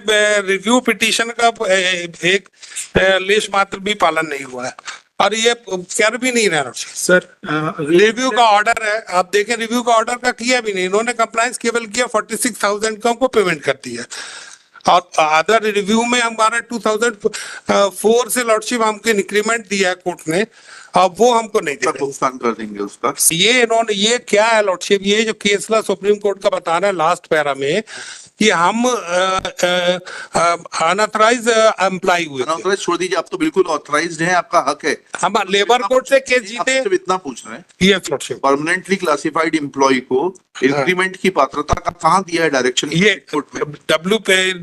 Review petition का एक लेश मात्र भी पालन नहीं हुआ है और ये कर भी नहीं रहे सर। रिव्यू का ऑर्डर है, आप देखें रिव्यू का ऑर्डर का किया भी नहीं इन्होंने, कंप्लायंस केवल किया 46,000 का हमको पेमेंट कर दिया और अदर रिव्यू में हमारा 2004 से लॉर्डशिप हमको इंक्रीमेंट दिया है कोर्ट ने, अब वो हमको नहीं दे रहे। भुगतान कर देंगे उसका। ये इन्होंने ये क्या है लॉर्डशिप, ये जो केसला सुप्रीम कोर्ट का बता रहा है लास्ट पैरा में कि हम अनऑथराइज एम्प्लॉय हुए थे। अनऑथराइज छोड़ दीजिए, आप तो बिल्कुल ऑथराइज्ड हैं, आपका हक है। हम लेबर कोर्ट से केस जीते, सिर्फ इतना पूछ रहे हैं, yes lordship, permanently classified employee को इंक्रीमेंट की पात्रता का कहाँ दिया है डायरेक्शन ये कोर्ट में?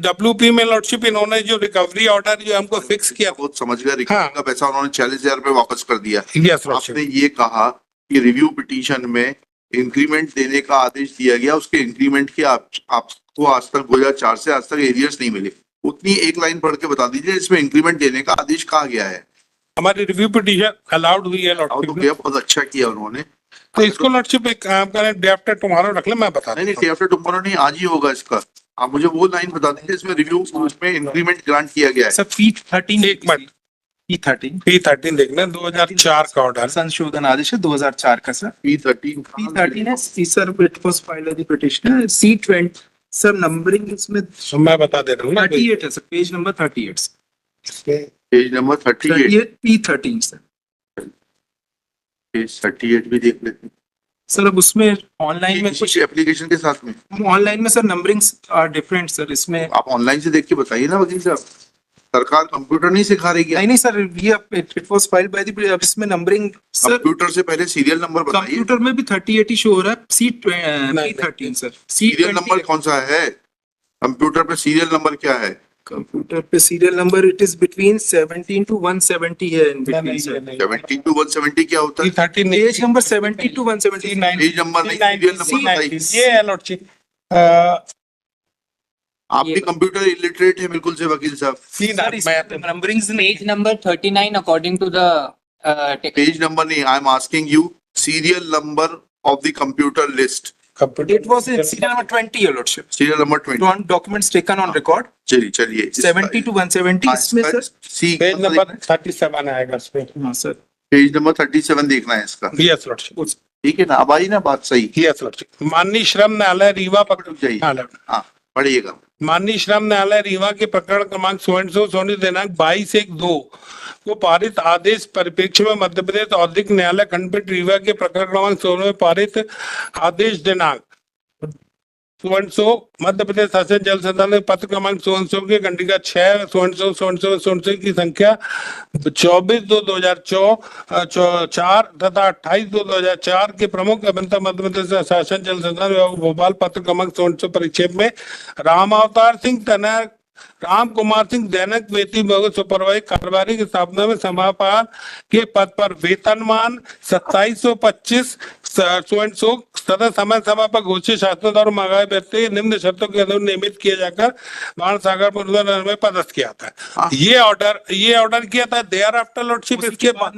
डब्ल्यूपी में लॉर्डशिप इन्होंने जो रिकवरी ऑर्डर जो हमको फिक्स किया, बहुत समझ गया, रिकवरी का पैसा उन्होंने 40,000 रुपए वापस कर दिया। यस आपने ये कहा कि रिव्यू पिटीशन में इंक्रीमेंट देने का आदेश दिया गया, उसके इंक्रीमेंट के आपको आज तक 2004 से आज तक एरियर्स नहीं मिले, उतनी एक लाइन पढ़ के बता दीजिए इसमें इंक्रीमेंट देने का आदेश कहा गया है। हमारी रिव्यू पिटीशन अलाउड हुई है तो किया, बहुत अच्छा किया उन्होंने। तो इसको लॉर्डशिप एक काम करें, डे आफ्टर टुमारो रख ले, मैं बता नहीं डे आफ्टर टुमारो नहीं, आज ही होगा इसका। आप मुझे वो लाइन बता दीजिए इसमें रिव्यू उसमें इंक्रीमेंट ग्रांट किया गया है। सर P13 एक मिनट, P13 देखना 2004 का ऑर्डर संशोधन आदेश है 2004 का सर। P13 है sir, it was filed by the petitioner. C20 sir, numbering इसमें मैं बता दे रहा हूँ ना 38 है sir, page number 38 page number 38 P13 sir. Page 38 भी देख लेते हैं सर। अब उसमें ऑनलाइन में कुछ एप्लीकेशन के साथ में, ऑनलाइन में sir numberings are different sir. इसमें आप ऑनलाइन से देख के बताइए ना वकील साहब, सरकार कंप्यूटर नहीं सिखा रही क्या? नहीं सर, ये it was filed by the, अब इसमें नंबरिंग सर कंप्यूटर से पहले सीरियल नंबर बताइए। कंप्यूटर में भी 38 शो हो रहा है। P13 sir. सीरियल नंबर कौन सा है कंप्यूटर पे? सीरियल नंबर क्या है कंप्यूटर पे? Serial number it is between 17 to 170 है इन बिटवीन सर। 70 to 170 क्या होता है? Page number 70 to 170। Page number नहीं, सीरियल नंबर बताइए। ये है लॉर्डशिप, आप भी कंप्यूटर इलिटरेट है बिल्कुल से वकील साहब। Numberings Page number 39 according to the page number नहीं, I am asking you serial number of the computer list. it was in serial number 20 your lordship, serial number 20 documents taken on record। चलिए 70 to 170 इसमें sir. सी page number 37 आएगा इस पे। हाँ sir, page number 37 देखना है इसका। यस लॉर्डशिप, ठीक है ना, अब आई ना बात सही। Yes lordship. माननीय श्रम न्यायालय रीवा रुक जाइए, हाँ पढ़िएगा। माननीय श्रम न्यायालय रीवा के प्रकरण क्रमांक 100 दिनांक 22/1/2 को पारित आदेश परिप्रेक्ष्य में मध्य प्रदेश औद्योगिक न्यायालय खंडपीठ रीवा के प्रकरण क्रमांक 16 में पारित आदेश दिनांक 100 मध्य प्रदेश शासन जल संसाधन पत्र क्रमांक 100 के खंडिका 6 100 की संख्या 24/2/2004 तथा 28/2/2004 के प्रमुख अभियंता मध्य प्रदेश शासन जल संसाधन विभाग भोपाल पत्र क्रमांक 100 परिक्षेप में राम कुमार सिंह दैनिक वेतन सुपरवाइजर कारोबारी की स्थापना में समापार के पद पर वेतनमान 2725 सदा समय पर घोषित शासन द्वारा मंगाए व्यक्ति निम्न शर्तों के अनुसार नियमित किया जाकर बाण सागर पुनर्निर्माण में पदस्थ किया था। ये ऑर्डर किया था देयर आफ्टर लॉर्डशिप। इसके बाद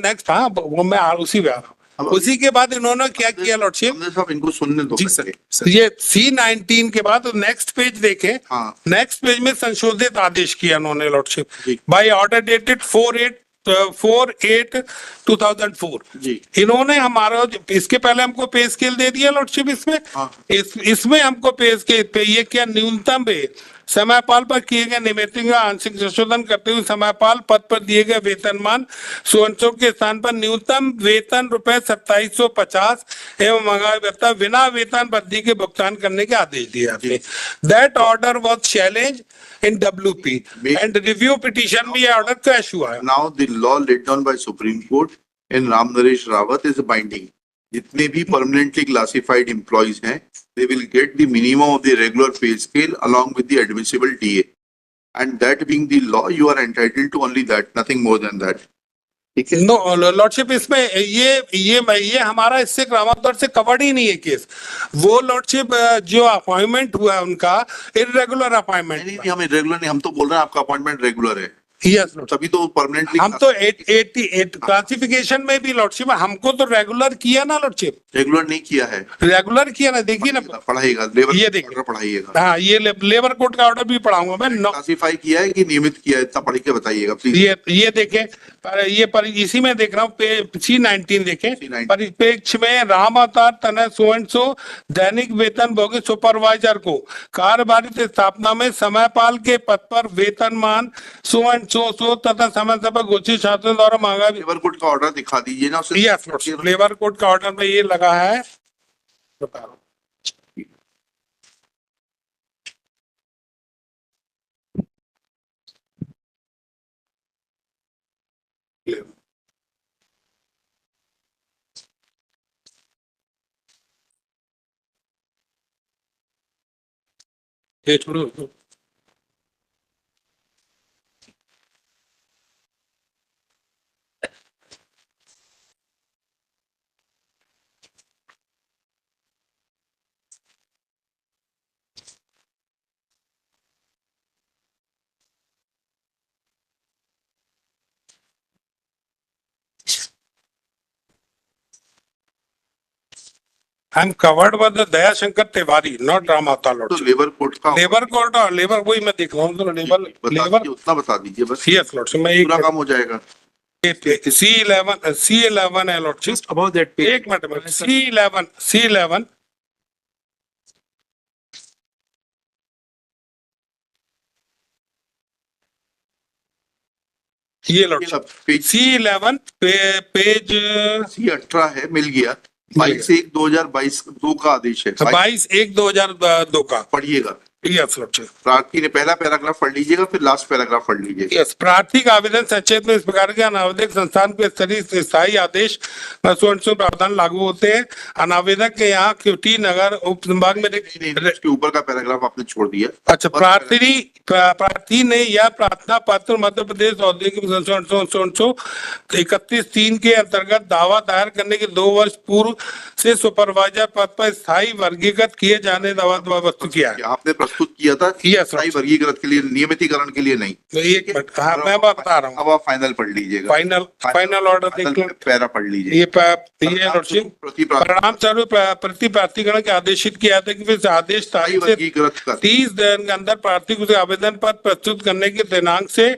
नेक्स्ट, हाँ वो मैं उसी पे आ रहा हूँ। उसी के बाद इन्होंने क्या किया लॉर्डशिप, इनको सुनने दो। जी सर। ये C19 के बाद नेक्स्ट पेज देखें, नेक्स्ट पेज में संशोधित आदेश किया उन्होंने लॉर्डशिप बाय ऑर्डर डेटेड 4/8/2004। इन्होंने हमारा इसके पहले हमको पे स्केल दे दिया लॉर्डशिप। इसमें हमको पे स्केल पे ये क्या न्यूनतम समयपाल पर किए गए नियमित आंशिक संशोधन करते हुए समयपाल पद पर दिए गए वेतनमान 100 के स्थान पर न्यूनतम वेतन ₹2750 एवं मंगाए भत्ता बिना वेतन वृद्धि के भुगतान करने के आदेश दिए। That order was challenge in WP and review petition में ये ऑर्डर क्रैश हुआ है। Now the law laid down by Supreme Court in Ram Naresh Rawat is binding. जितने भी परमानेंटली क्लासिफाइड एम्प्लॉइज हैं they will get the minimum of the regular pay scale along with the admissible DA, and that being the law you are entitled to only that, nothing more than that. ठीक है? No lordship, इसमें ये हमारा इससे ग्रामांतर से covered ही नहीं है case. वो लॉर्डशिप जो अपॉइंटमेंट हुआ है उनका इरेगुलर अपॉइंटमेंट। नहीं हम इरेगुलर नहीं, हम तो बोल रहे हैं आपका अपॉइंटमेंट रेगुलर है। यस तभी तो परमानेंटली हम तो 88 क्लासिफिकेशन में भी लॉर्डशिप हमको तो रेगुलर किया ना लॉर्डशिप, रेगुलर नहीं किया है। रेगुलर किया ना, देखिए ना। पढ़ाइएगा लेबर ये देखिए। ऑर्डर पढ़ाइएगा। हाँ, ये लेबर कोड का ऑर्डर भी पढ़ाऊंगा मैं। क्लासिफाई किया है कि नियमित किया है, इतना पढ़ के बताइएगा प्लीज। ये देखें, पर इसी में देख रहा हूँ C19 देखें, C19 परिप्रेक्ष्य में राम अवतार तनय सो एंड सो दैनिक वेतन भोगी सुपरवाइजर को कार्यभारित स्थापना में समयपाल के पद पर वेतनमान सो एंड सो तथा समय समय घोषित छात्रों द्वारा मांगा। लेबर कोड का ऑर्डर दिखा दीजिए ना उसे। यस, लेबर कोड का ऑर्डर में ये लगा है, बता रहा हूं। ये छोड़ो। I am covered by the Dayashankar Tiwari, not Ram अवतार तो लॉर्डशिप। लेबर कोड का लेबर कोड और लेबर वही मैं देख रहा हूँ, तो लेबर उतना बता दीजिए बस, यस लॉर्डशिप। मैं पूरा काम हो जाएगा। C11 है lordship. Just above that page. एक मिनट में, C11 ये lordship page C11 page C18 है, मिल गया। 22/1/2022 2 का आदेश है। 22/1/2002 का पढ़िएगा। Yes lordship. प्रार्थी ने पहला पैराग्राफ पढ़ लीजिएगा, फिर लास्ट पैराग्राफ पढ़ लीजिएगा। यस, प्रार्थी का आवेदन संक्षेप में इस प्रकार के अनावेदक संस्थान के स्तरीय स्थायी आदेश प्रावधान लागू होते हैं। अनावेदक के यहाँ क्यूटी नगर उप संभाग में इसके ऊपर का पैराग्राफ आपने छोड़ दिया। अच्छा, प्रार्थी ने यह प्रार्थना पत्र मध्य प्रदेश औद्योगिक 31/3 के अंतर्गत दावा दायर करने के 2 वर्ष पूर्व से सुपरवाइजर पद पर स्थायी वर्गीकृत किए जाने दावा वस्तु किया है। आपने प्रस्तुत किया था Yes, स्थायी वर्गीकृत के लिए, नियमितीकरण के लिए नहीं। एक मिनट, हाँ मैं बता रहा हूँ। अब आप फाइनल पढ़ लीजिएगा। फाइनल ऑर्डर देख लो। पैरा पढ़ लीजिए। ये लॉर्डशिप परिणाम स्वरूप प्रति प्रार्थीगण के आदेशित किया था कि फिर आदेश स्थायी तारीख से वर्गीकृत कर 30 दिन के अंदर प्रार्थी को आवेदन पत्र प्रस्तुत करने के दिनांक से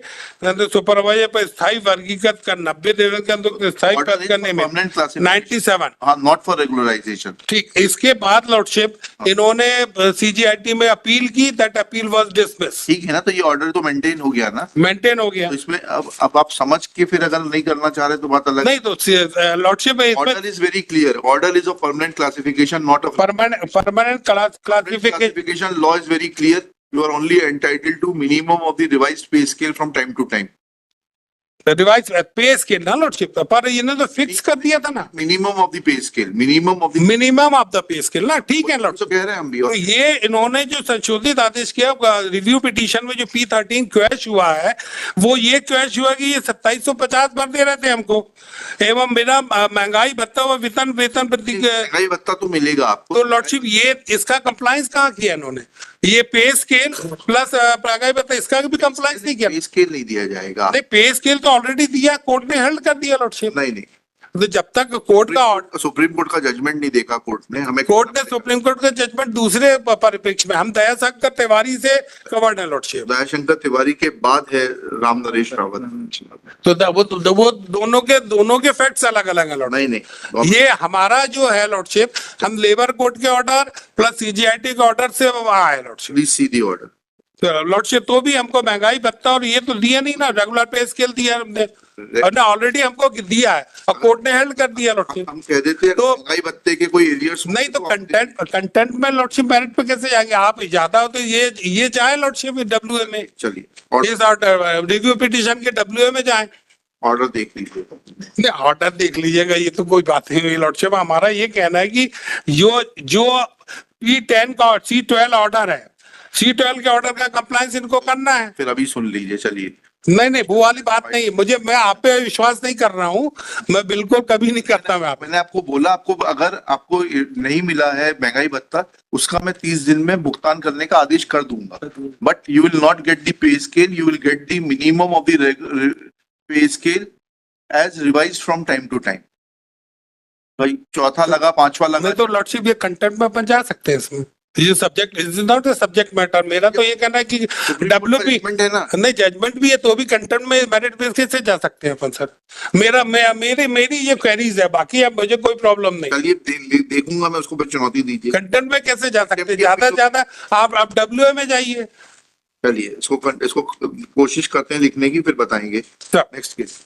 सुपरवाइजर पर स्थायी वर्गीकृत कर 90 दिन के अंदर स्थायी पद करने में 97। हाँ, नॉट फॉर रेगुलराइजेशन। ठीक, इसके बाद लॉर्डशिप इन्होंने CGIT में अपील की, दैट अपील वाज डिसमिस। ठीक है ना, तो ये ऑर्डर तो मेंटेन हो गया ना। मेंटेन हो गया। तो इसमें अब आप समझ के फिर अगर नहीं करना चाह रहे तो बात अलग। नहीं तो लॉर्डशिप इसमें order is very clear, order is a permanent classification, not a permanent classification. classification law is very clear. You are only entitled to minimum of the revised pay scale from time to time. Revise पे scale ना lordship, पर इन्होंने तो fix कर दिया था ना, Minimum of the pay scale, minimum of the minimum of the pay scale ना। ठीक है तो लॉर्डशिप। कह रहे हैं हम भी। तो ये इन्होंने जो संशोधित आदेश किया रिव्यू पिटीशन में जो P13 क्वैश हुआ है, वो ये क्वैश हुआ कि ये 2750 भर दे रहे थे हमको, एवं बिना महंगाई भत्ता व वेतन प्रति। महंगाई भत्ता तो मिलेगा आपको। तो लॉर्डशिप ये इसका कंप्लायंस कहाँ किया इन्होंने? ये पे स्केल प्लस महंगाई भत्ता, इसका भी कंप्लायंस नहीं किया। पे स्केल नहीं दिया जाएगा। नहीं, पे स्केल तो ऑलरेडी दिया, कोर्ट ने हेल्ड कर दिया लॉर्डशिप। नहीं, तो जब तक कोर्ट का ऑर्डर, सुप्रीम कोर्ट का जजमेंट नहीं देखा कोर्ट ने हमें। कोर्ट ने सुप्रीम कोर्ट का जजमेंट दूसरे परिप्रेक्ष्य में, हम दयाशंकर तिवारी से कवर्ड है लॉर्डशिप। दयाशंकर तिवारी के बाद है राम नरेश रावत। तो वो दोनों के फैक्ट्स अलग अलग है लॉर्डशिप। नहीं, ये हमारा जो है लॉर्डशिप, हम लेबर कोर्ट के ऑर्डर प्लस CGIT के ऑर्डर से वहां है lordship. Please see the order. Lordship तो भी हमको महंगाई भत्ता और ये तो दिया नहीं ना, रेगुलर पे स्केल दिया हमने, और ना ऑलरेडी हमको दिया है और कोर्ट ने हेल्ड कर दिया लॉर्डशिप। हम कह देते हैं तो महंगाई भत्ते के कोई एरियर्स नहीं तो कंटेंट में लॉर्डशिप मेरिट पे कैसे जाएंगे आप? ज्यादा हो तो ये जाए लॉर्डशिप WA में, चलिए इस ऑर्डर रिव्यू पिटीशन के WA में जाए। ऑर्डर देख लीजिए। नहीं, ऑर्डर देख लीजिएगा, ये तो कोई बात नहीं हुई लॉर्डशिप। हमारा ये कहना है कि जो P10 का C12 ऑर्डर है, C12 के ऑर्डर का कंप्लायंस इनको करना है। फिर अभी सुन लीजिए, चलिए नहीं वो वाली बात नहीं है। मुझे, मैं आप पे विश्वास नहीं कर रहा हूँ, मैं बिल्कुल कभी नहीं करता मैं आप पे। मैंने आपको बोला, आपको अगर आपको नहीं मिला है महंगाई भत्ता, उसका मैं 30 दिन में भुगतान करने का आदेश कर दूंगा, but you will not get the pay scale, you will get the minimum of the pay scale as revise from time to time. भाई चौथा लगा, पांचवा लगा, मैं तो लॉर्डशिप ये कंटेंट में अपन जा सकते हैं इसमें, ये subject is not a subject matter. मेरा तो ये कहना है कि डब्ल्यूपी जजमेंट है ना। नहीं, जजमेंट भी है तो भी कंटेंट में मेरिट बेसिस से जा सकते हैं अपन सर। मेरी ये क्वेरीज है, बाकी अब मुझे कोई प्रॉब्लम नहीं। चलिए देखूंगा मैं उसको, पर चुनौती दीजिए। कंटेंट में कैसे जा सकते हैं? ज्यादा से ज्यादा आप डब्ल्यूए में जाइए। चलिए इसको कोशिश करते हैं लिखने की, फिर बताएंगे। Sir next case.